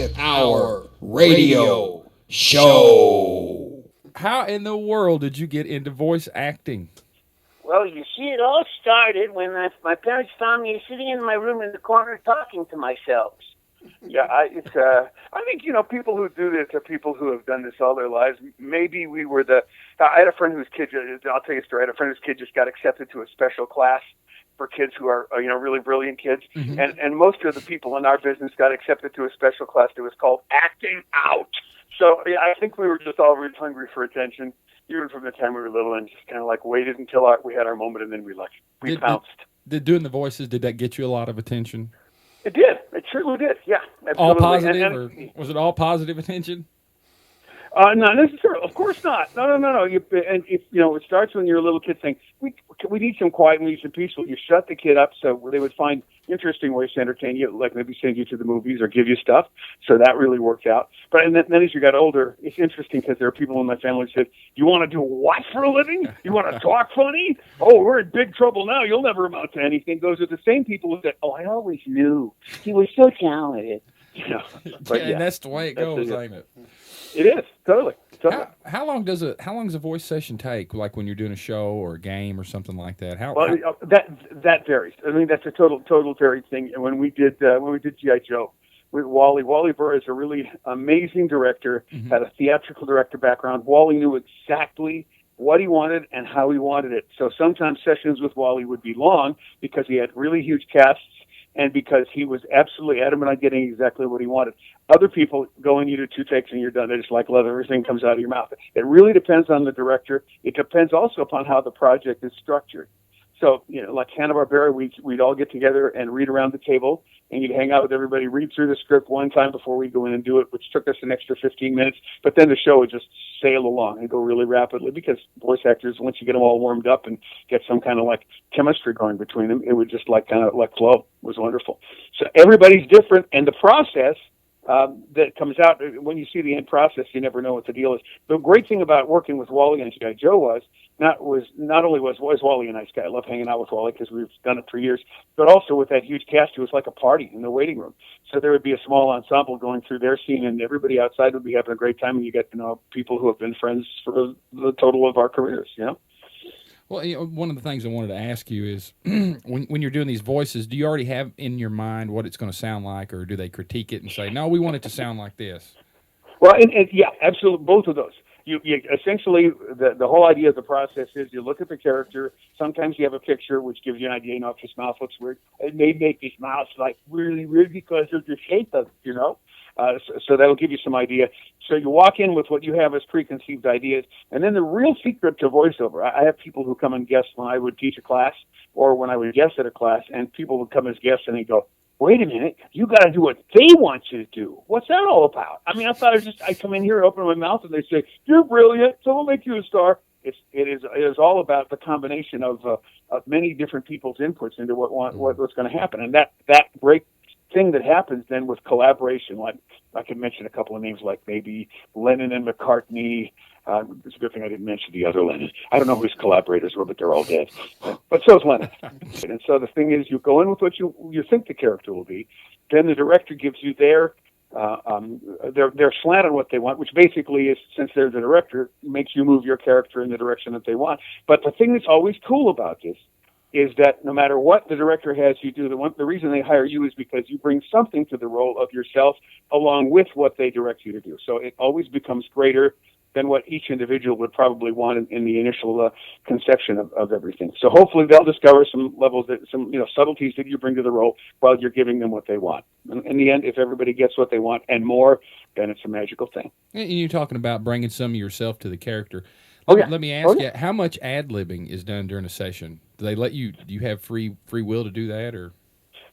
with our radio show. How in the world did you get into voice acting? Well, you see, it all started when my parents found me sitting in my room in the corner talking to myself. Yeah, I think, people who do this are people who have done this all their lives. Maybe we were I had a friend whose kid, I'll tell you a story, I had a friend whose kid just got accepted to a special class for kids who are, really brilliant kids. Mm-hmm. And most of the people in our business got accepted to a special class that was called acting out. So yeah, I think we were just all really hungry for attention, even from the time we were little, and just kind of like waited until we had our moment, and then we pounced. Did doing the voices, did that get you a lot of attention? It did. It certainly did. Yeah, absolutely. All positive, or was it all positive attention? Not necessarily. Of course not. No. It starts when you're a little kid saying, we need some quiet, we need some peaceful. You shut the kid up so they would find interesting ways to entertain you, like maybe send you to the movies or give you stuff. So that really worked out. But then as you got older, it's interesting because there are people in my family who said, you want to do what for a living? You want to talk funny? Oh, we're in big trouble now. You'll never amount to anything. Those are the same people who said, oh, I always knew. He was so talented. But and that's the way it goes, ain't it? It is, totally. How long does a voice session take? Like when you're doing a show or a game or something like that? That varies. I mean, that's a total varied thing. And when we did g.i.joe with Wally Burr is a really amazing director. Mm-hmm. Had a theatrical director background. Wally knew exactly what he wanted and how he wanted it. So sometimes sessions with Wally would be long because he had really huge casts, and because he was absolutely adamant on getting exactly what he wanted. Other people go in, you do 2 takes and you're done. They just like leather, everything comes out of your mouth. It really depends on the director. It depends also upon how the project is structured. So, like Hanna-Barbera, we'd all get together and read around the table, and you'd hang out with everybody, read through the script one time before we go in and do it, which took us an extra 15 minutes. But then the show would just sail along and go really rapidly because voice actors, once you get them all warmed up and get some kind of like chemistry going between them, it would just kind of flow. It was wonderful. So everybody's different, and the process that comes out, when you see the end process, you never know what the deal is. The great thing about working with Wally and g.i.joe was not only was Wally a nice guy. I love hanging out with Wally because we've done it for years, but also with that huge cast, it was like a party in the waiting room. So there would be a small ensemble going through their scene, and everybody outside would be having a great time, and you get to know people who have been friends for the total of our careers, Well, one of the things I wanted to ask you is, when you're doing these voices, do you already have in your mind what it's going to sound like, or do they critique it and say, no, we want it to sound like this? Well, and yeah, absolutely, both of those. You essentially, the whole idea of the process is you look at the character. Sometimes you have a picture which gives you an idea, if his mouth looks weird. It may make his mouth really weird because of the shape of it, So that'll give you some idea. So you walk in with what you have as preconceived ideas. And then the real secret to voiceover, I have people who come and guest when I would teach a class or when I would guest at a class, and people would come as guests and they go, wait a minute, you got to do what they want you to do. What's that all about? I mean, I thought I come in here, open my mouth, and they say, you're brilliant, so we'll make you a star. It is all about the combination of many different people's inputs into what's going to happen. And that great thing that happens then with collaboration, like I could mention a couple of names like maybe Lennon and McCartney. It's a good thing I didn't mention the other Lennon. I don't know who his collaborators were, but they're all dead. But so's Lennon. And so the thing is, you go in with what you think the character will be. Then the director gives you their slant on what they want, which basically is, since they're the director, makes you move your character in the direction that they want. But the thing that's always cool about this is that no matter what the director has you do, the reason they hire you is because you bring something to the role of yourself along with what they direct you to do. So it always becomes greater than what each individual would probably want in the initial conception of everything. So hopefully they'll discover some levels, some subtleties that you bring to the role while you're giving them what they want. In the end, if everybody gets what they want and more, then it's a magical thing. And you're talking about bringing some of yourself to the character. Let me ask you, how much ad-libbing is done during a session? Do they let you? Do you have free will to do that, or?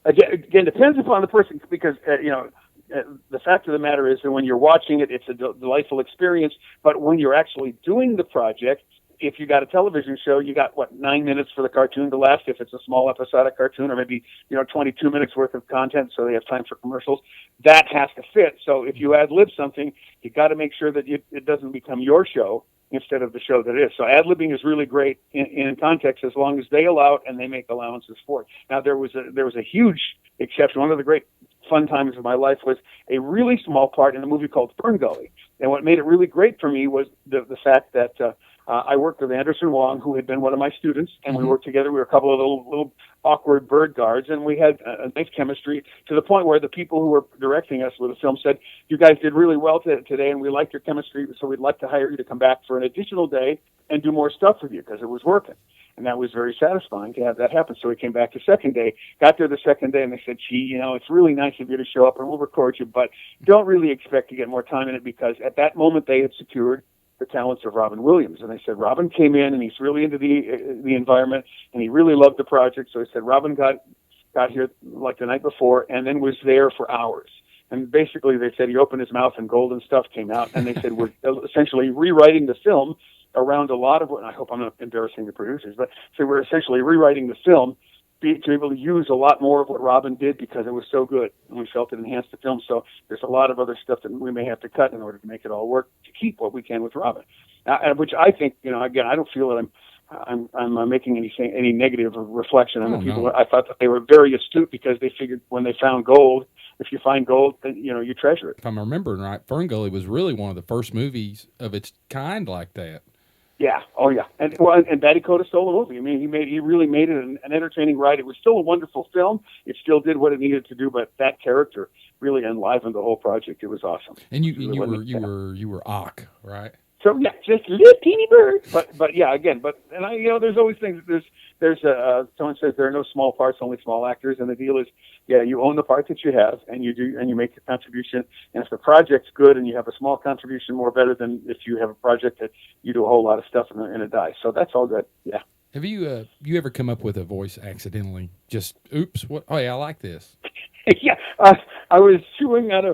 Again, depends upon the person, because the fact of the matter is that when you're watching it, it's a delightful experience. But when you're actually doing the project, if you got a television show, you got 9 minutes for the cartoon to last. If it's a small episodic cartoon, or maybe 22 minutes worth of content, so they have time for commercials. That has to fit. So if you ad-lib something, you got to make sure that it doesn't become your show instead of the show that is. So ad-libbing is really great in context as long as they allow it and they make allowances for it. Now there was a huge exception. One of the great fun times of my life was a really small part in a movie called Fern Gully. And what made it really great for me was the fact that I worked with Anderson Wong, who had been one of my students, and we worked together. We were a couple of little awkward bird guards, and we had a nice chemistry to the point where the people who were directing us with the film said, "You guys did really well today, and we liked your chemistry, so we'd like to hire you to come back for an additional day and do more stuff with you," because it was working. And that was very satisfying to have that happen. So we came back the second day, got there the second day, and they said, "Gee, it's really nice of you to show up, and we'll record you, but don't really expect to get more time in it," because at that moment they had secured the talents of Robin Williams. And they said, Robin came in, and he's really into the environment, and he really loved the project. So they said, Robin got here like the night before, and then was there for hours. And basically they said he opened his mouth and golden stuff came out. And they said, we're essentially rewriting the film around a lot of what, and I hope I'm not embarrassing the producers, but so we're essentially rewriting the film to be able to use a lot more of what Robin did because it was so good, and we felt it enhanced the film. So there's a lot of other stuff that we may have to cut in order to make it all work to keep what we can with Robin, which I think, again, I don't feel that I'm making any negative reflection on the people. No. I thought that they were very astute because they figured when they found gold, if you find gold, then you treasure it. If I'm remembering right, Fern Gully was really one of the first movies of its kind like that. Yeah. Oh, yeah. And Dakota stole the movie. I mean, he really made it an entertaining ride. It was still a wonderful film. It still did what it needed to do, but that character really enlivened the whole project. It was awesome. And you were Ock, right? So yeah, just a little teeny bird. But yeah, again, there's always things. There's someone says there are no small parts, only small actors, and the deal is, yeah, you own the part that you have, and you make the contribution. And if the project's good and you have a small contribution, more better than if you have a project that you do a whole lot of stuff and it dies. So that's all good. Yeah. Have you ever come up with a voice accidentally? Just oops! What? Oh yeah, I like this. Yeah, I was chewing on a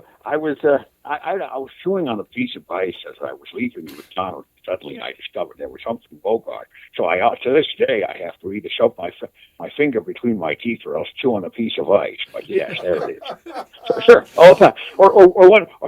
piece of ice as I was leaving McDonald's. Suddenly, I discovered there was something Bogart. So to this day, I have to either shove my finger between my teeth or else chew on a piece of ice. But yes, there it is. So, sure, all the time. Or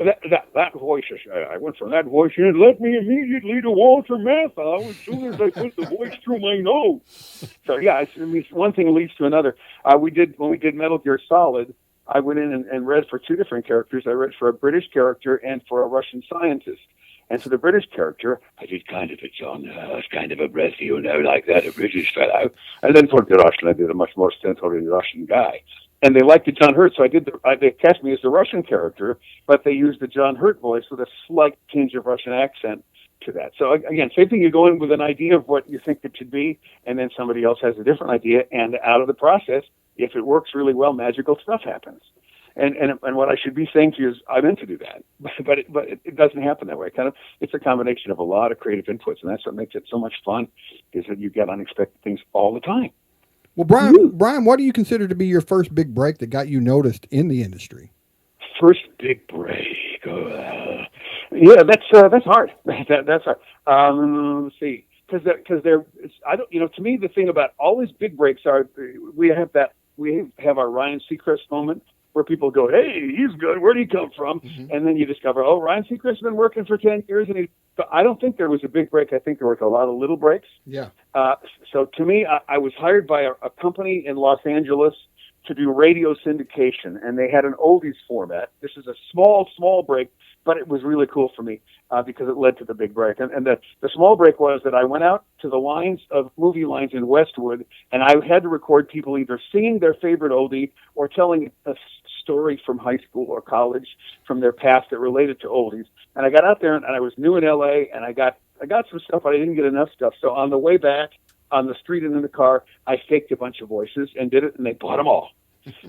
that voice. I went from that voice, and it led me immediately to Walter Matthau as soon as I put the voice through my nose. So yeah, one thing leads to another. When we did Metal Gear Solid, I went in and read for two different characters. I read for a British character and for a Russian scientist. And for the British character, I did kind of a John, kind of a breath, like that, a British fellow. And then for the Russian, I did a much more stentorian Russian guy. And they liked the John Hurt, so they cast me as the Russian character, but they used the John Hurt voice with a slight tinge of Russian accent to that. So again, same thing, you go in with an idea of what you think it should be, and then somebody else has a different idea, and out of the process, if it works really well, magical stuff happens. And what I should be saying to you is I meant to do that, but it doesn't happen that way. It's a combination of a lot of creative inputs, and that's what makes it so much fun, is that you get unexpected things all the time. Well, Brian, what do you consider to be your first big break that got you noticed in the industry? First big break. Yeah, that's hard. That's hard. Let's see, because to me, the thing about all these big breaks are we have our Ryan Seacrest moment where people go, "Hey, he's good. Where'd he come from?" Mm-hmm. And then you discover, oh, Ryan Seacrest's been working for 10 years, but I don't think there was a big break. I think there was a lot of little breaks. Yeah. So to me, I was hired by a company in Los Angeles to do radio syndication, and they had an oldies format. This is a small break, but it was really cool for me because it led to the big break. And the small break was that I went out to the movie lines in Westwood, and I had to record people either singing their favorite oldie or telling a story from high school or college from their past that related to oldies. And I got out there, and I was new in L.A., and I got some stuff, but I didn't get enough stuff. So on the way back, on the street and in the car, I faked a bunch of voices and did it, and they bought them all.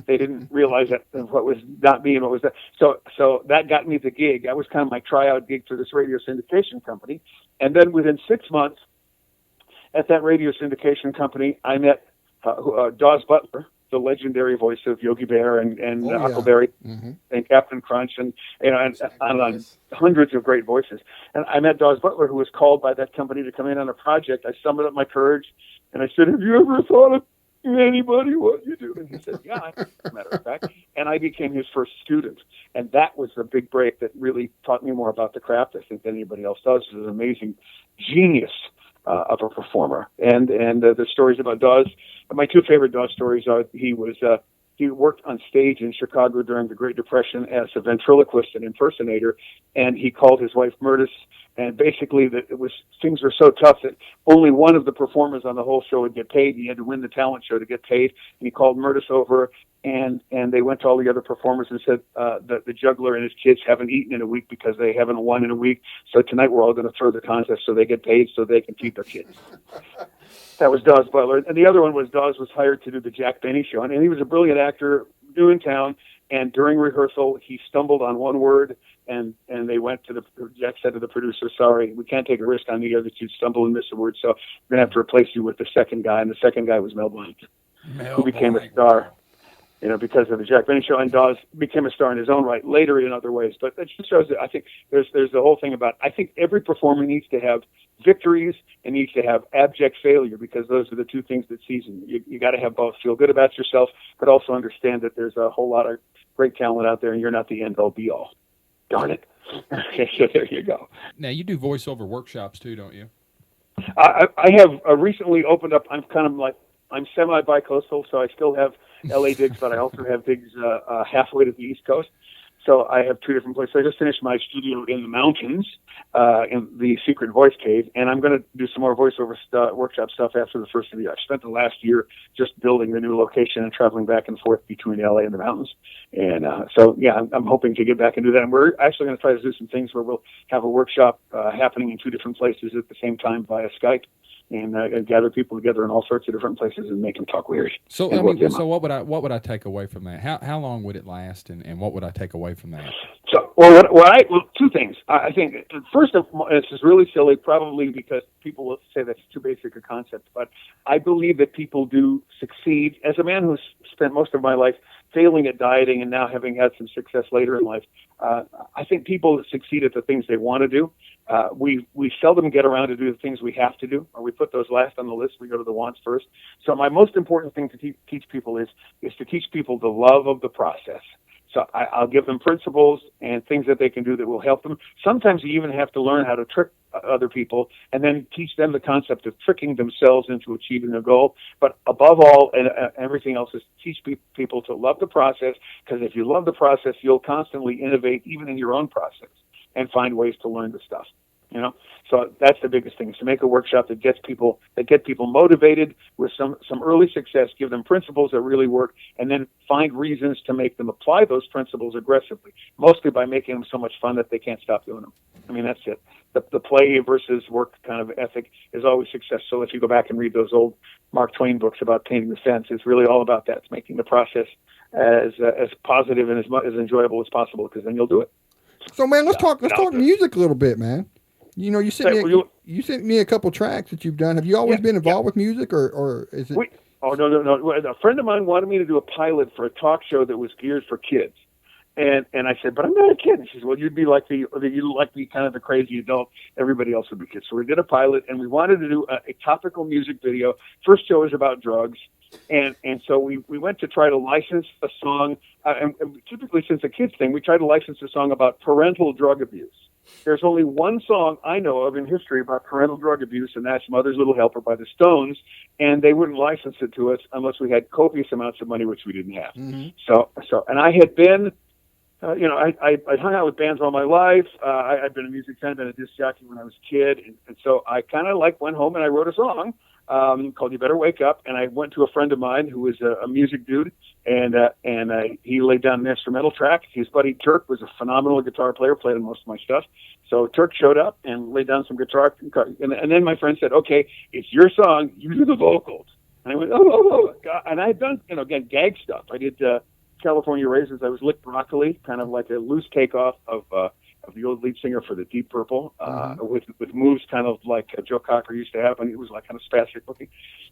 They didn't realize that what was not me and what was that. So that got me the gig. That was kind of my tryout gig for this radio syndication company. And then within 6 months at that radio syndication company, I met Dawes Butler, the legendary voice of Yogi Bear and Huckleberry and Captain Crunch and hundreds of great voices. And I met Dawes Butler, who was called by that company to come in on a project. I summoned up my courage and I said, "Have you ever thought of anybody what you do?" And he said, "Yeah, as a matter of fact." And I became his first student. And that was the big break that really taught me more about the craft, I think, than anybody else does. He's an amazing genius of a performer. And the stories about Dawes, my two favorite Dawes stories are he was he worked on stage in Chicago during the Great Depression as a ventriloquist and impersonator, and he called his wife Murtis. And basically, things were so tough that only one of the performers on the whole show would get paid. He had to win the talent show to get paid. And he called Murtis over, and they went to all the other performers and said that the juggler and his kids haven't eaten in a week because they haven't won in a week. So tonight we're all going to throw the contest so they get paid so they can feed their kids. That was Dawes Butler. And the other one was Dawes was hired to do the Jack Benny show. And he was a brilliant actor, new in town. And during rehearsal, he stumbled on one word, and they went to Jack said to the producer, sorry, we can't take a risk on the other that you'd stumble and miss a word, so we're going to have to replace you with the second guy. And the second guy was Mel Blanc, who became a star, because of the Jack Benny show. And Dawes became a star in his own right later in other ways. But that just shows that I think there's the whole thing about, I think every performer needs to have victories and needs to have abject failure, because those are the two things that season you got to have both. Feel good about yourself, but also understand that there's a whole lot of great talent out there, and you're not the end all be all. Darn it. Okay, so there you go. Now, you do voiceover workshops too, don't you? I have recently opened up. I'm semi-bi-coastal, so I still have LA digs, but I also have digs halfway to the East Coast. So I have two different places. I just finished my studio in the mountains, in the Secret Voice Cave, and I'm going to do some more voiceover workshop stuff after the first of the year. I spent the last year just building the new location and traveling back and forth between LA and the mountains. And so, yeah, I'm hoping to get back and do that. And we're actually going to try to do some things where we'll have a workshop happening in two different places at the same time via Skype. And gather people together in all sorts of different places and make them talk weird. So, what would I take away from that? How long would it last, and what would I take away from that? So, two things. I think first of all, this is really silly, probably because people will say that's too basic a concept. But I believe that people do succeed. As a man who's spent most of my life failing at dieting and now having had some success later in life, I think people succeed at the things they want to do. We seldom get around to do the things we have to do, or we put those last on the list. We go to the wants first. So my most important thing to teach people is to teach people the love of the process. So I'll give them principles and things that they can do that will help them. Sometimes you even have to learn how to trick other people and then teach them the concept of tricking themselves into achieving a goal. But above all, and everything else, is teach people to love the process, because if you love the process, you'll constantly innovate even in your own process and find ways to learn the stuff. So that's the biggest thing, is to make a workshop that get people motivated with some early success, give them principles that really work, and then find reasons to make them apply those principles aggressively, mostly by making them so much fun that they can't stop doing them. I mean, that's it. The play versus work kind of ethic is always success. So if you go back and read those old Mark Twain books about painting the fence, it's really all about that. It's making the process as positive and as enjoyable as possible, because then you'll do it. So, man, let's talk music a little bit, man. You sent me a couple tracks that you've done. Have you always been involved with music, or is it? No. A friend of mine wanted me to do a pilot for a talk show that was geared for kids, and I said, but I'm not a kid. And she said, well, you'd like be kind of the crazy adult. Everybody else would be kids. So we did a pilot, and we wanted to do a topical music video. First show was about drugs. And so we went to try to license a song, and typically, since a kids thing, we try to license a song about parental drug abuse. There's only one song I know of in history about parental drug abuse, and that's Mother's Little Helper by the Stones, and they wouldn't license it to us unless we had copious amounts of money, which we didn't have. Mm-hmm. So, and I had been, I hung out with bands all my life. I'd been a music fan, been a disc jockey when I was a kid, and so I kind of went home and I wrote a song called "You Better Wake Up," and I went to a friend of mine who was a music dude, and he laid down an instrumental track. His buddy Turk was a phenomenal guitar player, played on most of my stuff. So Turk showed up and laid down some guitar, and then my friend said, "Okay, it's your song. You do the vocals." And I went, "Oh, God." And I had done, again, gag stuff. I did California Raisins. I was Lick Broccoli, kind of like a loose takeoff of the old lead singer for the Deep Purple, with moves kind of like Joe Cocker used to have, and it was like kind of spastic looking.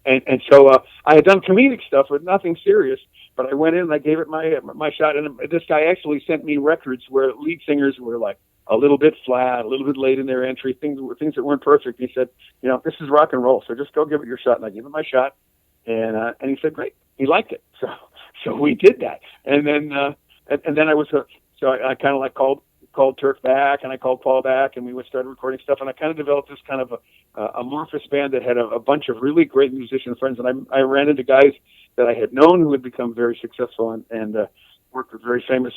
And so I had done comedic stuff with nothing serious, but I went in and I gave it my shot. And this guy actually sent me records where lead singers were like a little bit flat, a little bit late in their entry, things that weren't perfect. He said, this is rock and roll, so just go give it your shot. And I gave it my shot, and he said, great, he liked it. So we did that, and then I kind of called Turk back, and I called Paul back, and we started recording stuff, and I kind of developed this kind of a amorphous band that had a bunch of really great musician friends, and I ran into guys that I had known who had become very successful and worked with very famous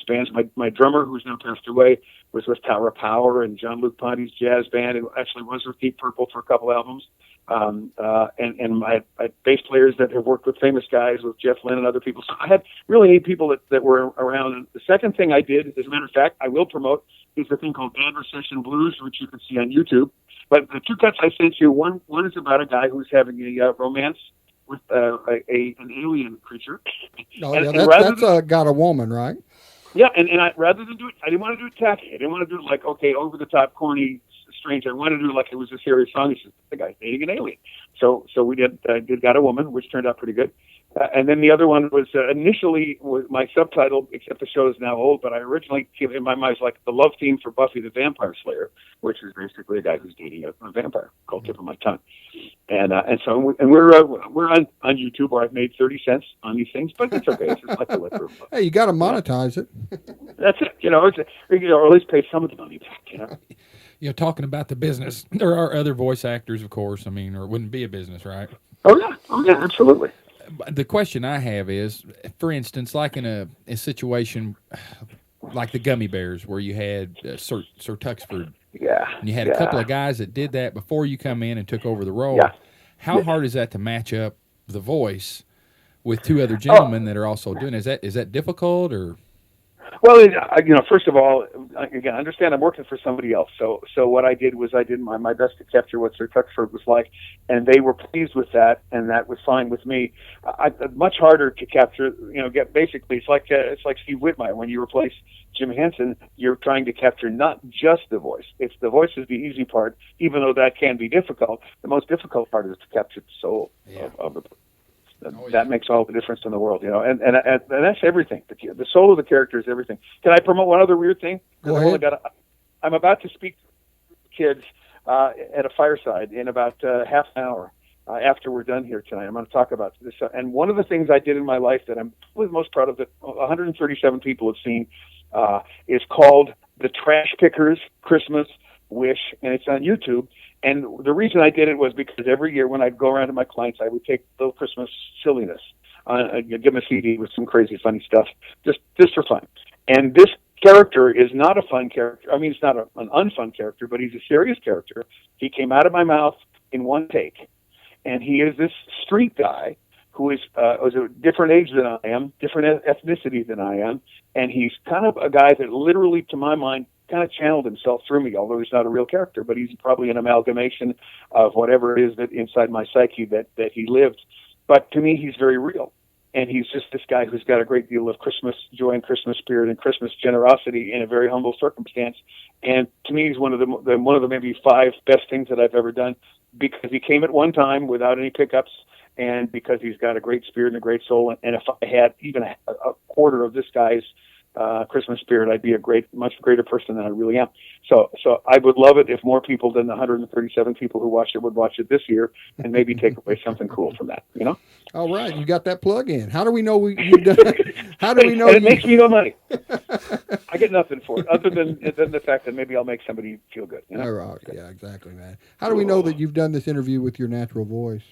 bands. My drummer, who's now passed away, was with Tower of Power and Jean-Luc Ponty's jazz band, and actually was with Deep Purple for a couple albums. And I had bass players that have worked with famous guys, with Jeff Lynne and other people. So I had really neat people that were around. And the second thing I did, as a matter of fact, I will promote, is a thing called Desertion Blues, which you can see on YouTube. But the two cuts I sent you, one is about a guy who's having a romance with an alien creature. Oh, yeah, that's got a woman, right? Yeah, and I, rather than do it, I didn't want to do it tacky. I didn't want to do it like, okay, over the top, corny, strange. I wanted to do it like it was a serious song. It's just the guy's dating an alien. So we did Got a Woman, which turned out pretty good. And then the other one was initially was my subtitle, except the show is now old, but I originally, in my mind, was like the love theme for Buffy the Vampire Slayer, which is basically a guy who's dating a vampire, called Tip of My Tongue. And we're on YouTube, where I've made 30 cents on these things, but it's okay. It's just like a liquor. Hey, you got to monetize it. That's it. Or at least pay some of the money back. Talking about the business, there are other voice actors, of course. I mean, or it wouldn't be a business, right? Oh yeah, absolutely. The question I have is, for instance, like in a situation like the Gummy Bears, where you had Sir Tuxford, and you had a couple of guys that did that before you come in and took over the role. Yeah. How hard is that to match up the voice with two other gentlemen that are also doing it? Is that difficult, or? Well, first of all, again, understand I'm working for somebody else. So what I did was I did my best to capture what Sir Tuxford was like, and they were pleased with that, and that was fine with me. Much harder to capture, basically it's like Steve Whitmire. When you replace Jim Henson, you're trying to capture not just the voice. It's the voice is the easy part, even though that can be difficult. The most difficult part is to capture the soul of the person. That makes all the difference in the world, and that's everything. The soul of the character is everything. Can I promote one other weird thing? Go ahead. I'm about to speak to kids at a fireside in about half an hour after we're done here tonight. I'm going to talk about this. And one of the things I did in my life that I'm probably the most proud of, that 137 people have seen, is called The Trash Pickers Christmas Wish, and it's on YouTube. And the reason I did it was because every year when I'd go around to my clients, I would take a little Christmas silliness. I'd give them a CD with some crazy, funny stuff, just for fun. And this character is not a fun character. I mean, it's not an unfun character, but he's a serious character. He came out of my mouth in one take. And he is this street guy who is a different age than I am, different ethnicity than I am. And he's kind of a guy that literally, to my mind, kind of channeled himself through me, although he's not a real character, but he's probably an amalgamation of whatever it is that inside my psyche that he lived. But to me, he's very real. And he's just this guy who's got a great deal of Christmas joy and Christmas spirit and Christmas generosity in a very humble circumstance. And to me, he's one of the maybe 5 best things that I've ever done, because he came at one time without any pickups, and because he's got a great spirit and a great soul. And if I had even a quarter of this guy's Christmas spirit, I'd be a much greater person than I really am. So I would love it if more people than the 137 people who watched it would watch it this year, and maybe take away something cool from that. All right, you got that plug in. How do we know you've done it? How do we know? And it makes me no money. I get nothing for it, other than the fact that maybe I'll make somebody feel good. All right, yeah, exactly, man. How do we know that you've done this interview with your natural voice?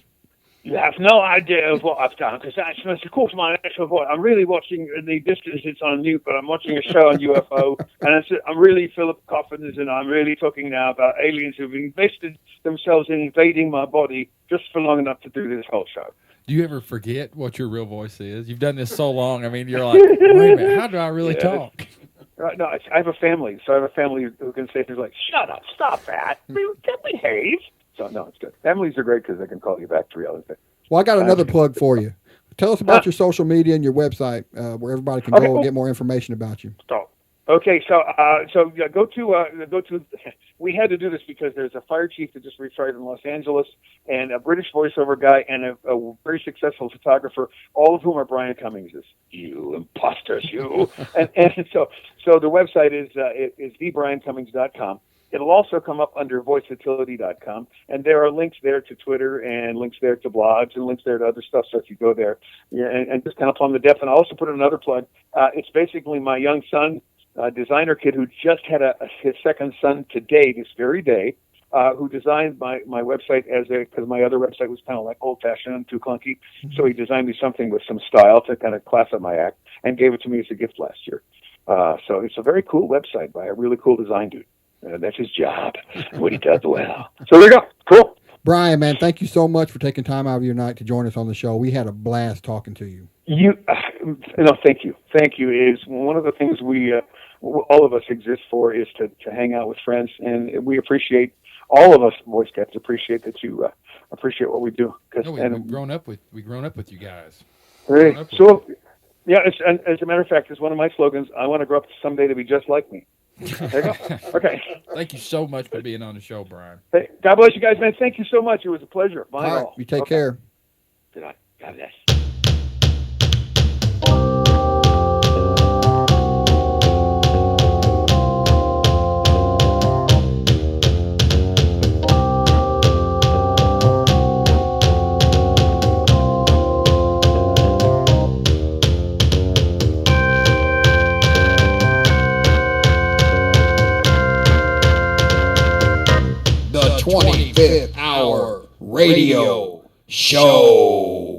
You have no idea of what I've done, because that's of course my natural voice. I'm really watching the distance. It's on mute, but I'm watching a show on UFO, and I'm really Philip Coffins, and I'm really talking now about aliens who've invested themselves in invading my body just for long enough to do this whole show. Do you ever forget what your real voice is? You've done this so long. I mean, you're like, wait a minute, how do I really talk? Right, no, I have a family, so I have a family who can say things like, "Shut up, stop that, behave." So, no, it's good. Families are great because they can call you back to reality. Well, I got another plug for you. Tell us about your social media and your website, where everybody can go and get more information about you. Okay, so go to. We had to do this because there's a fire chief that just retired in Los Angeles, and a British voiceover guy, and a very successful photographer, all of whom are Brian Cummings. You imposters, you. and so the website is thebriancummings.com. It'll also come up under voiceutility.com, and there are links there to Twitter and links there to blogs and links there to other stuff. So if you go there, and just kind of plumb the depth. And I'll also put another plug. It's basically my young son, designer kid who just had his second son today, this very day. who designed my website because my other website was kind of like old-fashioned and too clunky. So he designed me something with some style to kind of class up my act and gave it to me as a gift last year. So it's a very cool website by a really cool design dude. That's his job, what he does well. So there you go. Cool. Brian, man, thank you so much for taking time out of your night to join us on the show. We had a blast talking to you. Thank you. Thank you. Is one of the things we all of us exist for is to hang out with friends, and we appreciate, all of us voice cats appreciate that you appreciate what we do. We've grown up with you guys. Right. So, yeah, and as a matter of fact, it's one of my slogans. I want to grow up someday to be just like me. There you go. Okay. Thank you so much for being on the show, Brian. Hey, God bless you guys, man. Thank you so much. It was a pleasure. All right. You take care. Good night. God bless. The 25th Hour Radio Show.